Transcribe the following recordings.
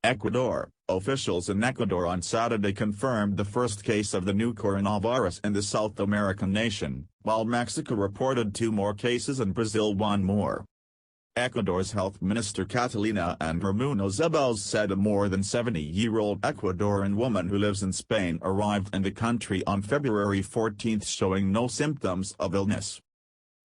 Ecuador. Officials in Ecuador on Saturday confirmed the first case of the new coronavirus in the South American nation, while Mexico reported 2 more cases and Brazil 1 more. Ecuador's Health Minister Catalina Andrés said a more than 70-year-old Ecuadorian woman who lives in Spain arrived in the country on February 14 showing no symptoms of illness.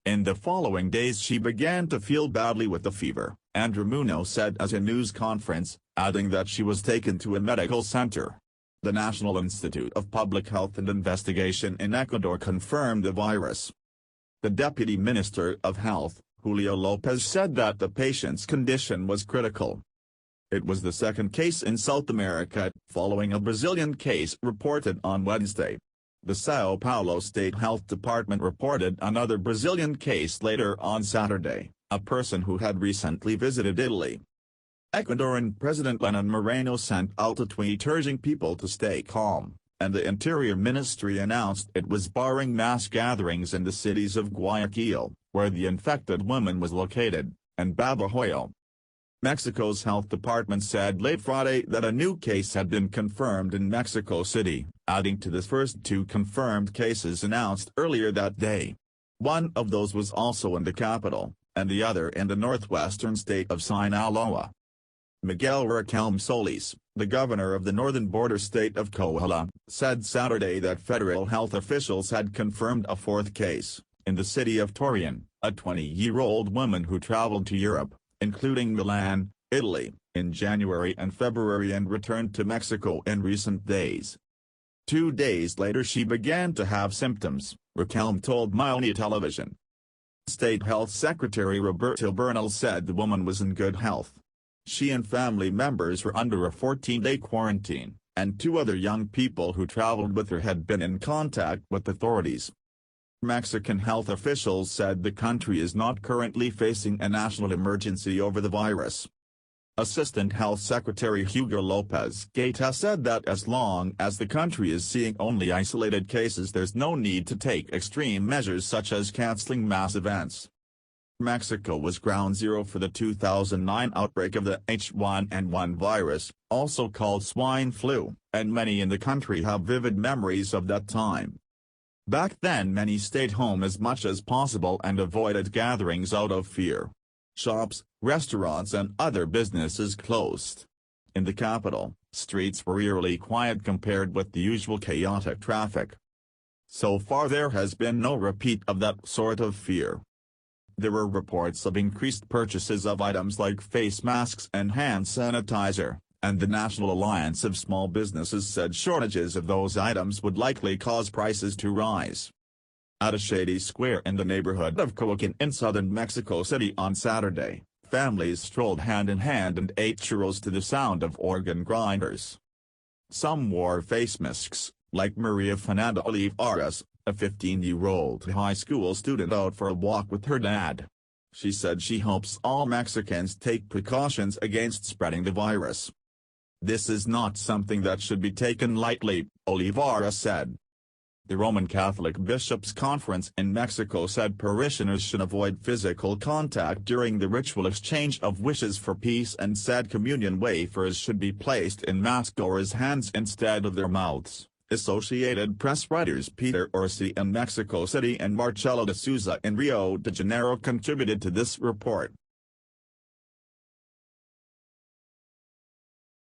In the following days she began to feel badly with a fever, Andrés said at a news conference, adding that she was taken to a medical center. The National Institute of Public Health and Investigation in Ecuador confirmed the virus. The Deputy Minister of Health, Julio Lopez, said that the patient's condition was critical. It was the second case in South America, following a Brazilian case reported on Wednesday. The São Paulo State Health Department reported another Brazilian case later on Saturday, a person who had recently visited Italy. Ecuadorian President Lenin Moreno sent out a tweet urging people to stay calm, and the Interior Ministry announced it was barring mass gatherings in the cities of Guayaquil, where the infected woman was located, and Babahoyo. Mexico's health department said late Friday that a new case had been confirmed in Mexico City, adding to the first 2 confirmed cases announced earlier that day. One of those was also in the capital, and the other in the northwestern state of Sinaloa. Miguel Riquelme Solís, the governor of the northern border state of Coahuila, said Saturday that federal health officials had confirmed a 4th case, in the city of Torreon, a 20-year-old woman who traveled to Europe, including Milan, Italy, in January and February and returned to Mexico in recent days. 2 days later she began to have symptoms, Riquelme told Miami Television. State Health Secretary Roberto Bernal said the woman was in good health. She and family members were under a 14-day quarantine, and 2 other young people who traveled with her had been in contact with authorities. Mexican health officials said the country is not currently facing a national emergency over the virus. Assistant Health Secretary Hugo Lopez Gaeta said that as long as the country is seeing only isolated cases there's no need to take extreme measures such as canceling mass events. Mexico was ground zero for the 2009 outbreak of the H1N1 virus, also called swine flu, and many in the country have vivid memories of that time. Back then many stayed home as much as possible and avoided gatherings out of fear. Shops, restaurants and other businesses closed. In the capital, streets were eerily quiet compared with the usual chaotic traffic. So far there has been no repeat of that sort of fear. There were reports of increased purchases of items like face masks and hand sanitizer, and the National Alliance of Small Businesses said shortages of those items would likely cause prices to rise. At a shady square in the neighborhood of Coahuila in southern Mexico City on Saturday, families strolled hand in hand and ate churros to the sound of organ grinders. Some wore face masks, like Maria Fernanda Olivares, a 15-year-old high school student out for a walk with her dad. She said she hopes all Mexicans take precautions against spreading the virus. This is not something that should be taken lightly, Olivares said. The Roman Catholic Bishops' Conference in Mexico said parishioners should avoid physical contact during the ritual exchange of wishes for peace and said communion wafers should be placed in mass-goers' hands instead of their mouths. Associated Press writers Peter Orsi in Mexico City and Marcelo de Souza in Rio de Janeiro contributed to this report.